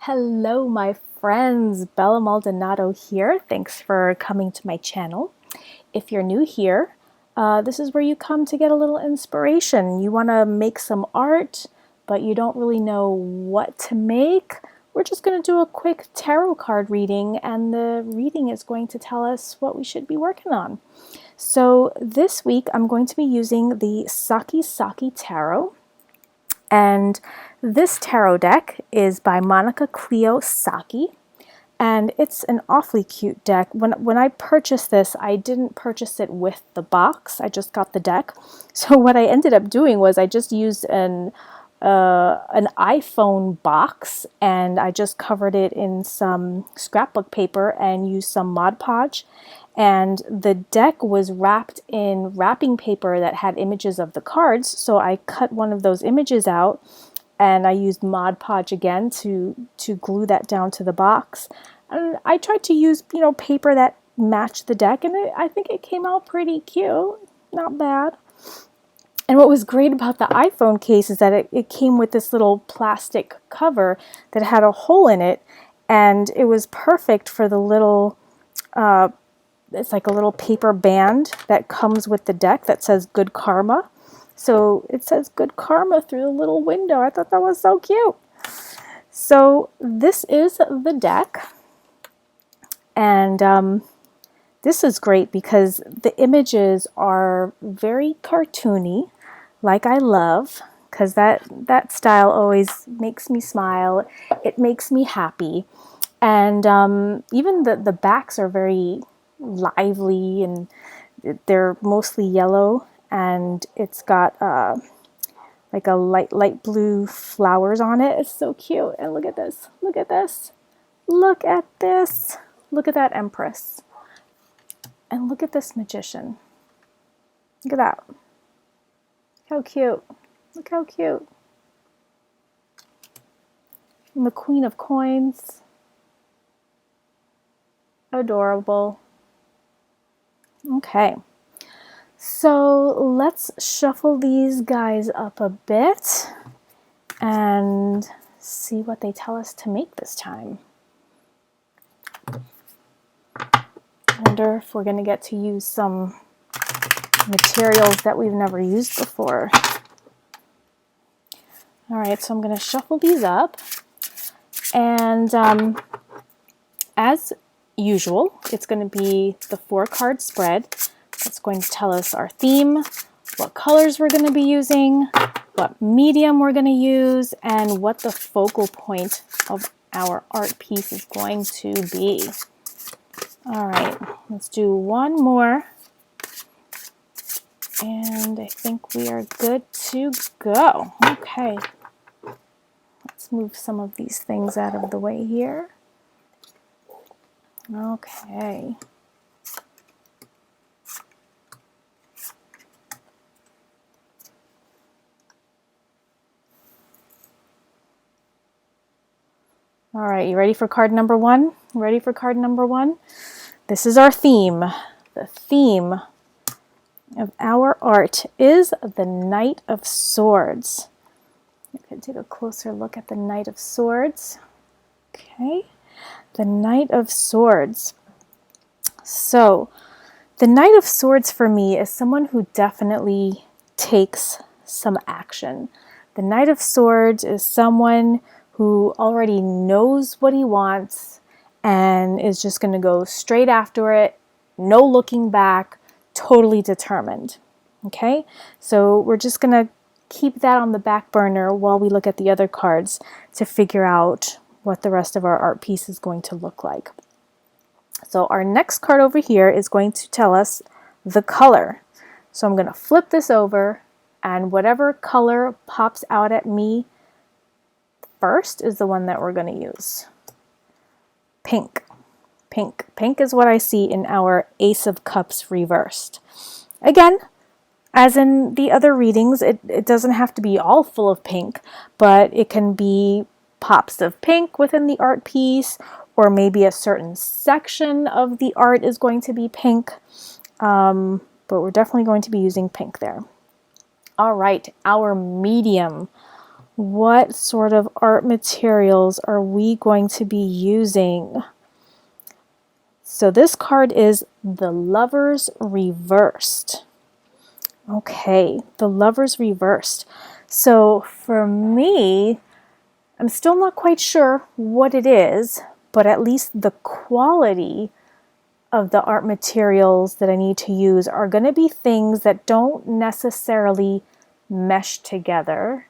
Hello, my friends. Bella Maldonado here. Thanks for coming to my channel. If you're new here, this is where you come to get a little inspiration. You want to make some art, but you don't really know what to make. We're just going to do a quick tarot card reading, and the reading is going to tell us what we should be working on. So this week, I'm going to be using the Sakki-Sakki Tarot. And this tarot deck is by Monicka, Clio, Sakki, and it's an awfully cute deck. When I purchased this, I didn't purchase it with the box. I just got the deck. So what I ended up doing was I just used an iPhone box, and I just covered it in some scrapbook paper and used some Mod Podge. And the deck was wrapped in wrapping paper that had images of the cards, so I cut one of those images out and I used Mod Podge again to glue that down to the box. And I tried to use, paper that matched the deck, and I think it came out pretty cute. Not bad. And what was great about the iPhone case is that it came with this little plastic cover that had a hole in it, and it was perfect for the little it's like a little paper band that comes with the deck that says good karma. So it says good karma through the little window. I thought that was so cute. So this is the deck. And this is great because the images are very cartoony, like I love, because that style always makes me smile. It makes me happy. And even the backs are very lively, and they're mostly yellow, and it's got like a light blue flowers on it. It's so cute. And look at this, look at this, look at this, look at that Empress, and look at this Magician. Look at that. How cute. Look how cute. And the Queen of Coins. Adorable. Okay, so let's shuffle these guys up a bit and see what they tell us to make this time. I wonder if we're going to get to use some materials that we've never used before. All right, so I'm going to shuffle these up, and as usual, it's going to be the 4-card spread. It's going to tell us our theme, what colors we're going to be using, what medium we're going to use, and what the focal point of our art piece is going to be. All right, let's do one more, and I think we are good to go. Okay, let's move some of these things out of the way here. Okay. All right, you ready for card number one? Ready for card number one? This is our theme. The theme of our art is the Knight of Swords. You can take a closer look at the Knight of Swords. Okay. The Knight of Swords. So, the Knight of Swords for me is someone who definitely takes some action. The Knight of Swords is someone who already knows what he wants and is just going to go straight after it, no looking back, totally determined. Okay? So, we're just going to keep that on the back burner while we look at the other cards to figure out what the rest of our art piece is going to look like. So our next card over here is going to tell us the color. So I'm going to flip this over, and whatever color pops out at me first is the one that we're going to use. Pink. Pink. Pink is what I see in our Ace of Cups reversed. Again, as in the other readings, it doesn't have to be all full of pink, but it can be pops of pink within the art piece, or maybe a certain section of the art is going to be pink, but we're definitely going to be using pink there. All right, our medium. What sort of art materials are we going to be using? So this card is the Lovers reversed. Okay, the Lovers reversed. So for me, I'm still not quite sure what it is, but at least the quality of the art materials that I need to use are going to be things that don't necessarily mesh together.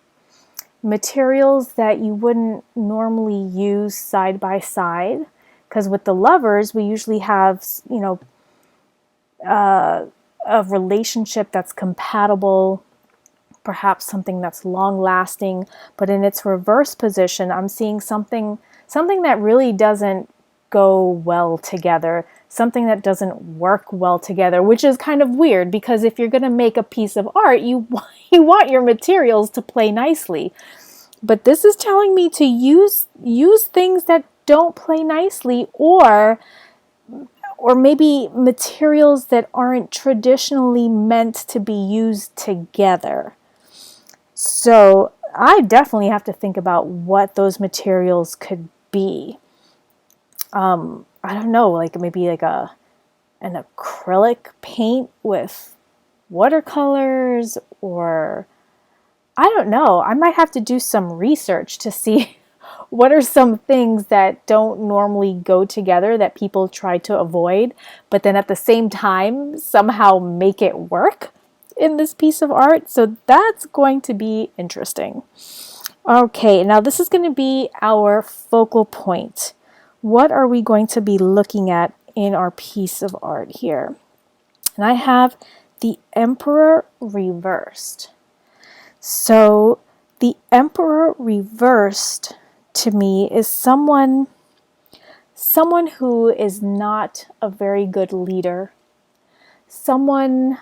Materials that you wouldn't normally use side by side, because with the Lovers we usually have, you know, a relationship that's compatible, perhaps something that's long lasting, but in its reverse position I'm seeing something that really doesn't go well together, something that doesn't work well together, which is kind of weird because if you're going to make a piece of art, you want your materials to play nicely. But this is telling me to use things that don't play nicely, or maybe materials that aren't traditionally meant to be used together. So I definitely have to think about what those materials could be. I don't know, like maybe like an acrylic paint with watercolors, or I don't know. I might have to do some research to see what are some things that don't normally go together that people try to avoid, but then at the same time somehow make it work in this piece of art. So that's going to be interesting. Okay, now this is going to be our focal point. What are we going to be looking at in our piece of art here? And I have the Emperor reversed. So the Emperor reversed to me is someone who is not a very good leader. Someone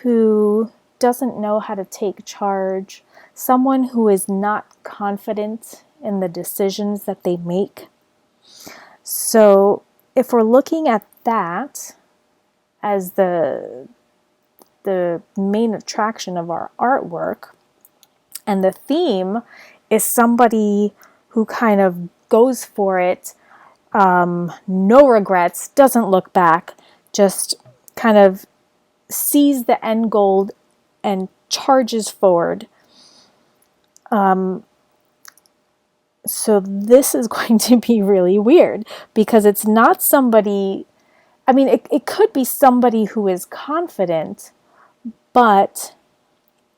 who doesn't know how to take charge. Someone who is not confident in the decisions that they make. So if we're looking at that as the main attraction of our artwork, and the theme is somebody who kind of goes for it, no regrets, doesn't look back, just kind of sees the end goal and charges forward. So this is going to be really weird because it's not somebody, I mean, it could be somebody who is confident, but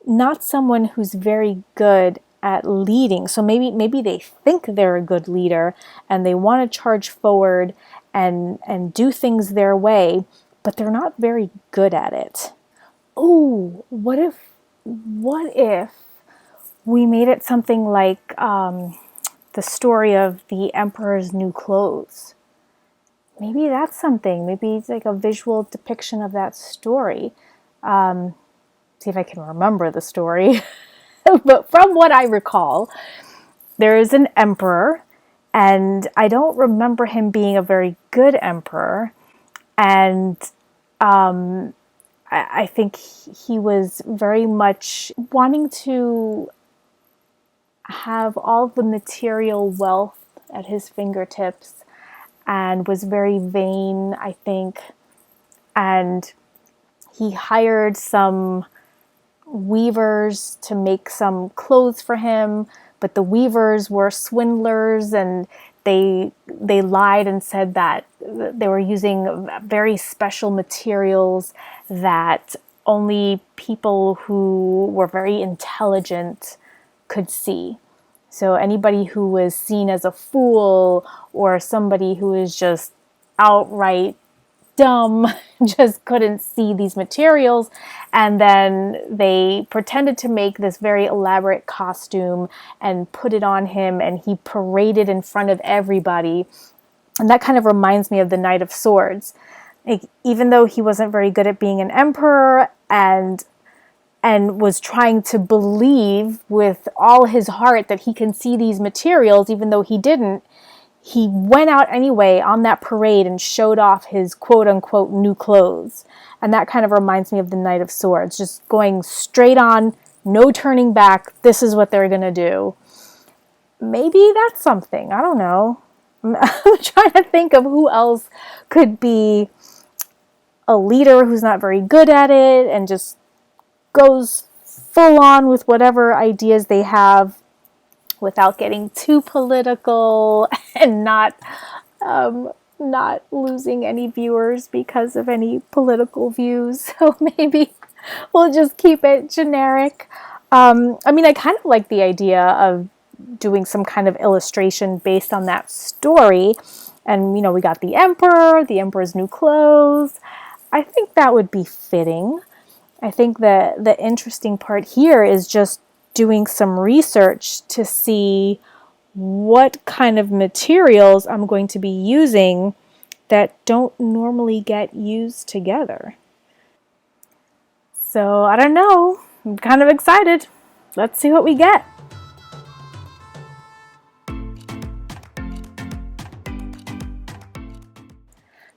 not someone who's very good at leading. So maybe they think they're a good leader and they want to charge forward and do things their way, but they're not very good at it. Oh, what if we made it something like the story of the Emperor's New Clothes? Maybe that's something. Maybe it's like a visual depiction of that story. See if I can remember the story. But from what I recall, there is an emperor, and I don't remember him being a very good emperor. And I think he was very much wanting to have all the material wealth at his fingertips and was very vain, I think. And he hired some weavers to make some clothes for him, but the weavers were swindlers, and they lied and said that they were using very special materials that only people who were very intelligent could see. So anybody who was seen as a fool or somebody who is just outright dumb just couldn't see these materials. And then they pretended to make this very elaborate costume and put it on him, and he paraded in front of everybody. And that kind of reminds me of the Knight of Swords. Like, even though he wasn't very good at being an emperor and was trying to believe with all his heart that he can see these materials, even though he didn't, he went out anyway on that parade and showed off his quote-unquote new clothes. And that kind of reminds me of the Knight of Swords, just going straight on, no turning back, this is what they're going to do. Maybe that's something. I don't know. I'm trying to think of who else could be a leader who's not very good at it and just goes full on with whatever ideas they have without getting too political and not losing any viewers because of any political views. So maybe we'll just keep it generic. I mean, I kind of like the idea of doing some kind of illustration based on that story. And, you know, we got the Emperor's new clothes. I think that would be fitting. I think that the interesting part here is just doing some research to see what kind of materials I'm going to be using that don't normally get used together. So I don't know. I'm kind of excited. Let's see what we get.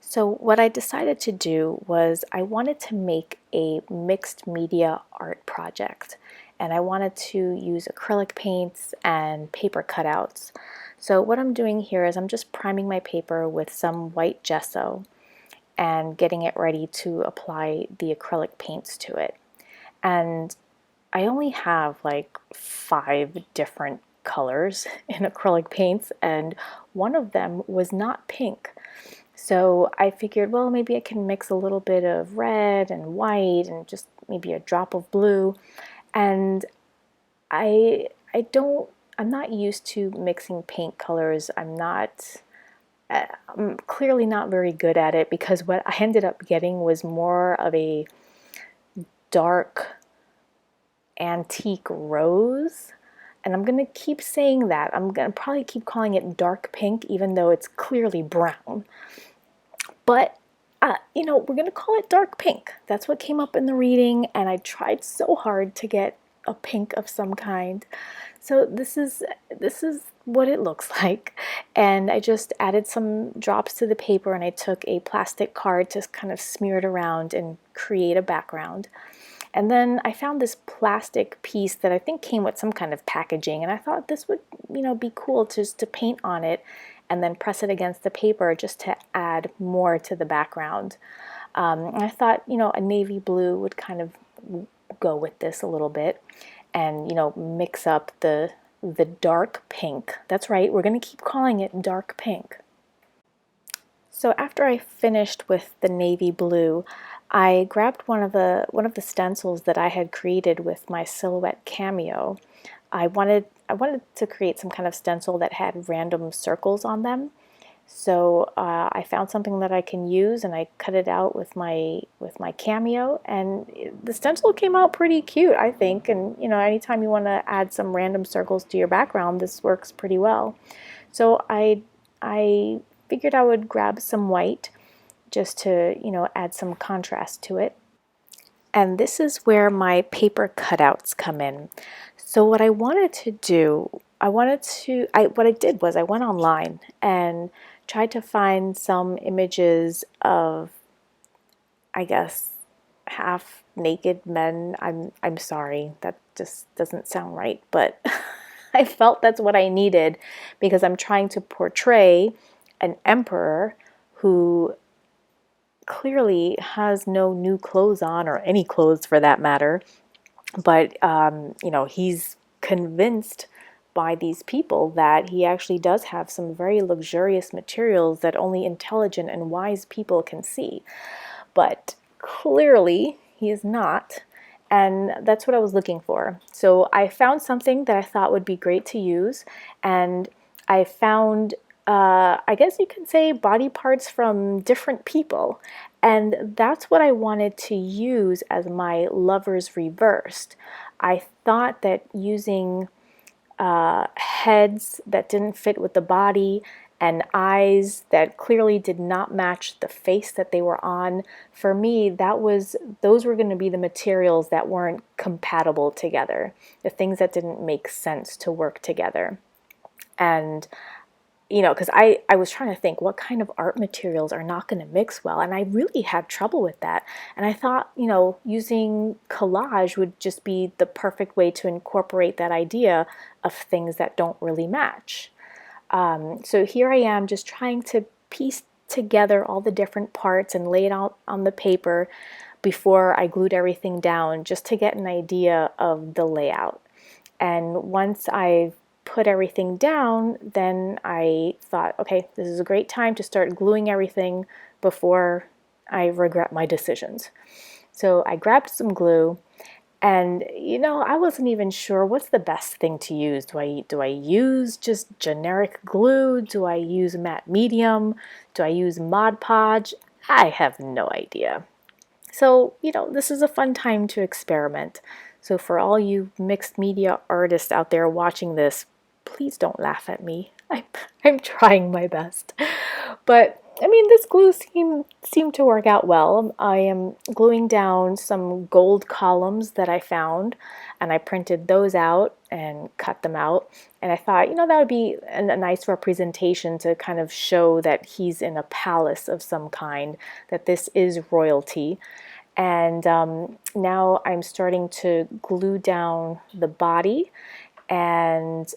So what I decided to do was I wanted to make a mixed media art project, and I wanted to use acrylic paints and paper cutouts. So what I'm doing here is I'm just priming my paper with some white gesso and getting it ready to apply the acrylic paints to it. And I only have like 5 different colors in acrylic paints, and one of them was not pink. So I figured, well, maybe I can mix a little bit of red and white and just maybe a drop of blue. And I'm not used to mixing paint colors. I'm clearly not very good at it, because what I ended up getting was more of a dark antique rose. And I'm going to keep saying that. I'm going to probably keep calling it dark pink, even though it's clearly brown. But, you know, we're going to call it dark pink. That's what came up in the reading, and I tried so hard to get a pink of some kind. So this is what it looks like. And I just added some drops to the paper, and I took a plastic card to kind of smear it around and create a background. And then I found this plastic piece that I think came with some kind of packaging, and I thought this would, you know, be cool just to paint on it and then press it against the paper just to add more to the background. And I thought, you know, a navy blue would kind of go with this a little bit, and, you know, mix up the dark pink. That's right, we're going to keep calling it dark pink. So after I finished with the navy blue, I grabbed one of the stencils that I had created with my silhouette cameo. I wanted to create some kind of stencil that had random circles on them. So I found something that I can use, and I cut it out with my cameo, and the stencil came out pretty cute, I think. And, you know, anytime you want to add some random circles to your background, this works pretty well. So I figured I would grab some white just to, you know, add some contrast to it. And this is where my paper cutouts come in. So what I wanted to do, what I did was I went online and tried to find some images of, I guess, half naked men. I'm sorry, that just doesn't sound right, but I felt that's what I needed, because I'm trying to portray an emperor who clearly has no new clothes on, or any clothes for that matter, but you know, he's convinced by these people that he actually does have some very luxurious materials that only intelligent and wise people can see. But clearly he is not, and that's what I was looking for. So I found something that I thought would be great to use, and I found I guess you could say body parts from different people, and that's what I wanted to use as my lovers reversed. I thought that using heads that didn't fit with the body and eyes that clearly did not match the face that they were on, for me, those were going to be the materials that weren't compatible together, the things that didn't make sense to work together. And because I was trying to think what kind of art materials are not going to mix well, and I really had trouble with that. And I thought, using collage would just be the perfect way to incorporate that idea of things that don't really match. So here I am just trying to piece together all the different parts and lay it out on the paper before I glued everything down, just to get an idea of the layout. And once I put everything down, then I thought, okay, this is a great time to start gluing everything before I regret my decisions. So I grabbed some glue, and I wasn't even sure what's the best thing to use. Do I use just generic glue? Do I use matte medium? Do I use Mod Podge? I have no idea. So, this is a fun time to experiment. So for all you mixed media artists out there watching this, please don't laugh at me. I'm trying my best. But I mean, this glue seemed to work out well. I am gluing down some gold columns that I found, and I printed those out and cut them out. And I thought, that would be a nice representation to kind of show that he's in a palace of some kind, that this is royalty. And now I'm starting to glue down the body, and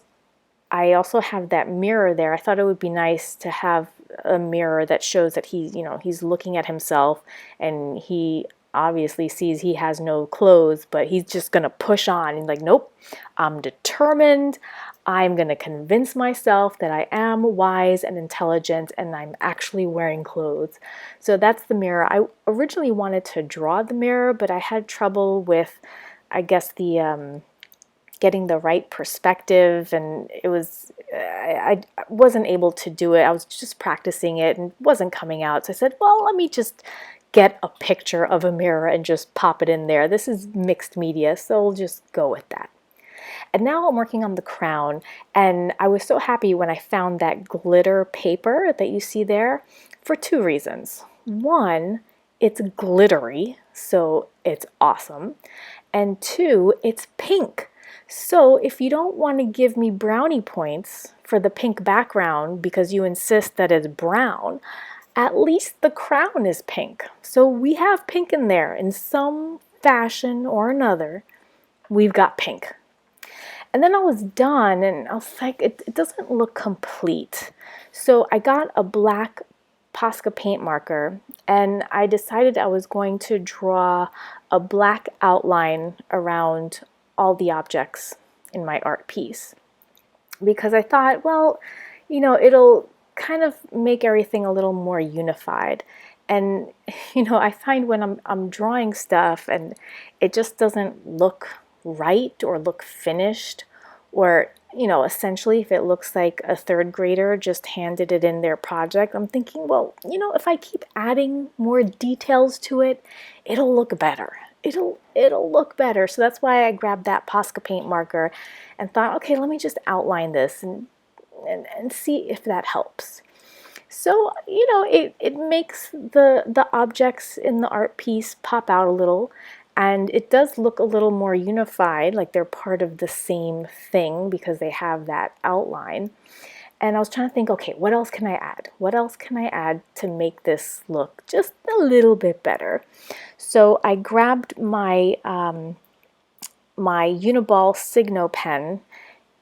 I also have that mirror there. I thought it would be nice to have a mirror that shows that he's looking at himself, and he obviously sees he has no clothes, but he's just gonna push on and like, nope, I'm determined. I'm gonna convince myself that I am wise and intelligent and I'm actually wearing clothes. So that's the mirror. I originally wanted to draw the mirror, but I had trouble with, I guess, the getting the right perspective, and I wasn't able to do it. I was just practicing it and it wasn't coming out. So I said, well, let me just get a picture of a mirror and just pop it in there. This is mixed media, so we'll just go with that. And now I'm working on the crown, and I was so happy when I found that glitter paper that you see there for two reasons. One, it's glittery, so it's awesome. And two, it's pink. So if you don't want to give me brownie points for the pink background because you insist that it's brown, at least the crown is pink. So we have pink in there in some fashion or another. We've got pink. And then I was done and I was like, it doesn't look complete. So I got a black Posca paint marker and I decided I was going to draw a black outline around all the objects in my art piece, because I thought, well, it'll kind of make everything a little more unified. And I find when I'm drawing stuff and it just doesn't look right or look finished, or essentially if it looks like a third grader just handed it in their project, I'm thinking, well, if I keep adding more details to it, it'll look better. It'll look better. So that's why I grabbed that Posca paint marker and thought, okay, let me just outline this and see if that helps. So, it makes the objects in the art piece pop out a little, and it does look a little more unified, like they're part of the same thing because they have that outline. And I was trying to think, okay, what else can I add? What else can I add to make this look just a little bit better? So I grabbed my my Uniball Signo pen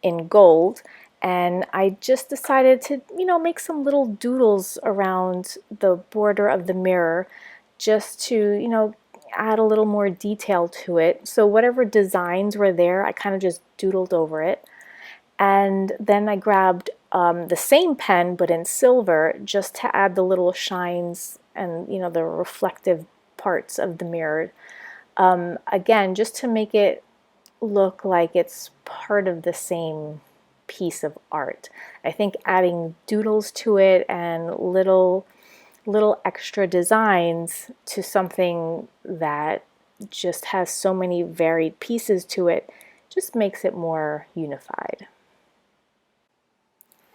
in gold, and I just decided to, make some little doodles around the border of the mirror just to, add a little more detail to it. So whatever designs were there, I kind of just doodled over it. And then I grabbed the same pen but in silver just to add the little shines and the reflective parts of the mirror. Again, just to make it look like it's part of the same piece of art. I think adding doodles to it and little extra designs to something that just has so many varied pieces to it just makes it more unified.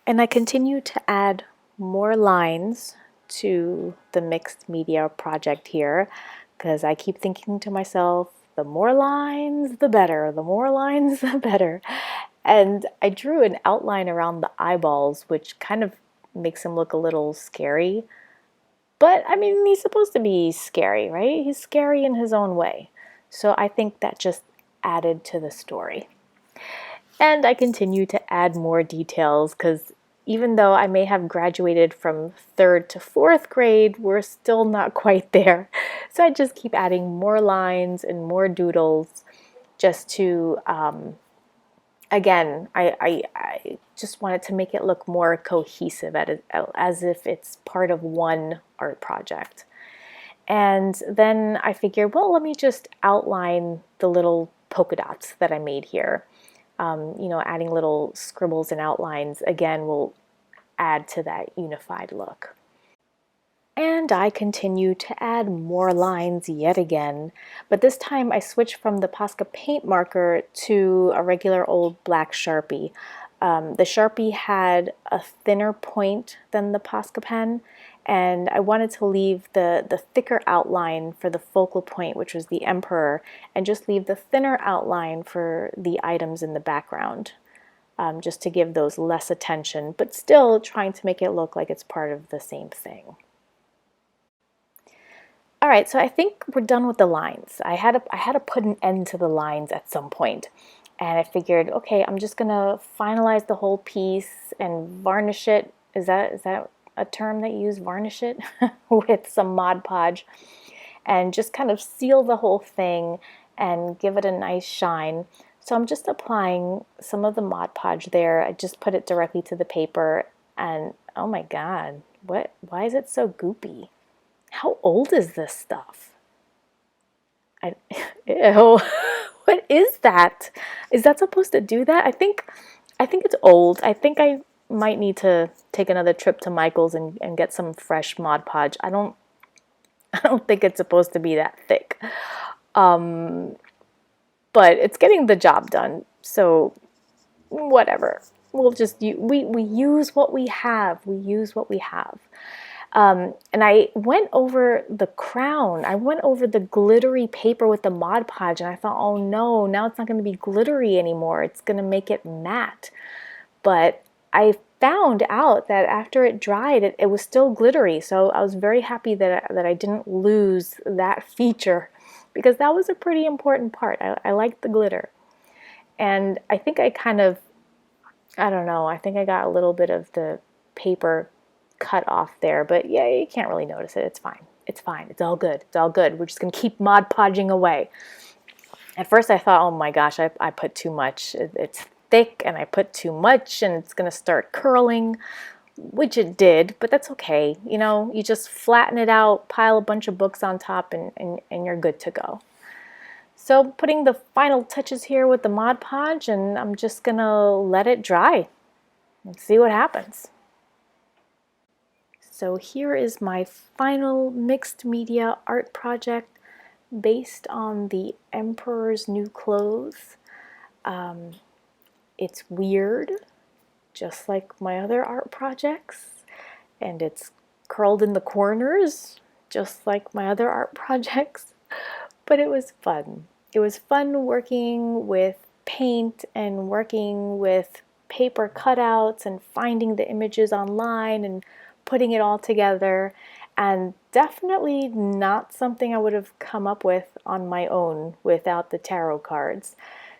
And I continue to add more lines to the mixed media project here because I keep thinking to myself, the more lines, the better. The more lines, the better. And I drew an outline around the eyeballs, which kind of makes him look a little scary. But I mean, he's supposed to be scary, right? He's scary in his own way. So I think that just added to the story. And I continue to add more details because even though I may have graduated from 3rd to 4th grade, we're still not quite there. So I just keep adding more lines and more doodles just to, again, I just wanted to make it look more cohesive as if it's part of one art project. And then I figured, well, let me just outline the little polka dots that I made here. You know, adding little scribbles and outlines, again, will add to that unified look. And I continue to add more lines yet again, but this time I switched from the Posca paint marker to a regular old black Sharpie. The Sharpie had a thinner point than the Posca pen, and I wanted to leave the thicker outline for the focal point, which was the emperor, and just leave the thinner outline for the items in the background, just to give those less attention, but still trying to make it look like it's part of the same thing. All right, so I think we're done with the lines. I had to put an end to the lines at some point. And I figured, okay, I'm just gonna finalize the whole piece and varnish it. Is that a term that you use, varnish it? With some Mod Podge. And just kind of seal the whole thing and give it a nice shine. So I'm just applying some of the Mod Podge there. I just put it directly to the paper and oh my God, why is it so goopy? How old is this stuff? Ew. What is that? Is that supposed to do that? I think it's old. I think I might need to take another trip to Michael's and get some fresh Mod Podge. I don't think it's supposed to be that thick. But it's getting the job done. So whatever. We'll just we use what we have. We use what we have. And I went over the crown. I went over the glittery paper with the Mod Podge, and I thought, oh no, now it's not going to be glittery anymore. It's going to make it matte. But I found out that after it dried, it was still glittery. So I was very happy that I didn't lose that feature, because that was a pretty important part. I liked the glitter. And I think I kind of, I don't know, I think I got a little bit of the paper cut off there, but yeah, you can't really notice it. It's fine. It's fine. It's all good. It's all good. We're just going to keep Mod Podging away. At first I thought, oh my gosh, I put too much. It's thick and I put too much and it's going to start curling, which it did, but that's okay. You know, you just flatten it out, pile a bunch of books on top and you're good to go. So putting the final touches here with the Mod Podge, and I'm just going to let it dry and see what happens. So here is my final mixed media art project based on the Emperor's New Clothes. It's weird, just like my other art projects, and it's curled in the corners, just like my other art projects, but it was fun. It was fun working with paint and working with paper cutouts and finding the images online and putting it all together, and definitely not something I would have come up with on my own without the tarot cards.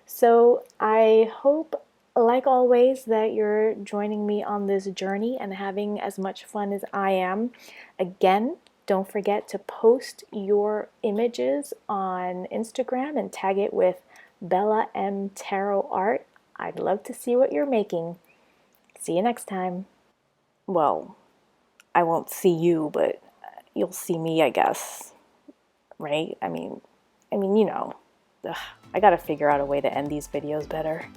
So I hope, like always, that you're joining me on this journey and having as much fun as I am. Again, don't forget to post your images on Instagram and tag it with Bella M Tarot Art. I'd love to see what you're making. See you next time. Well, I won't see you, but you'll see me, I guess. Right? I mean, you know. Ugh, I gotta figure out a way to end these videos better.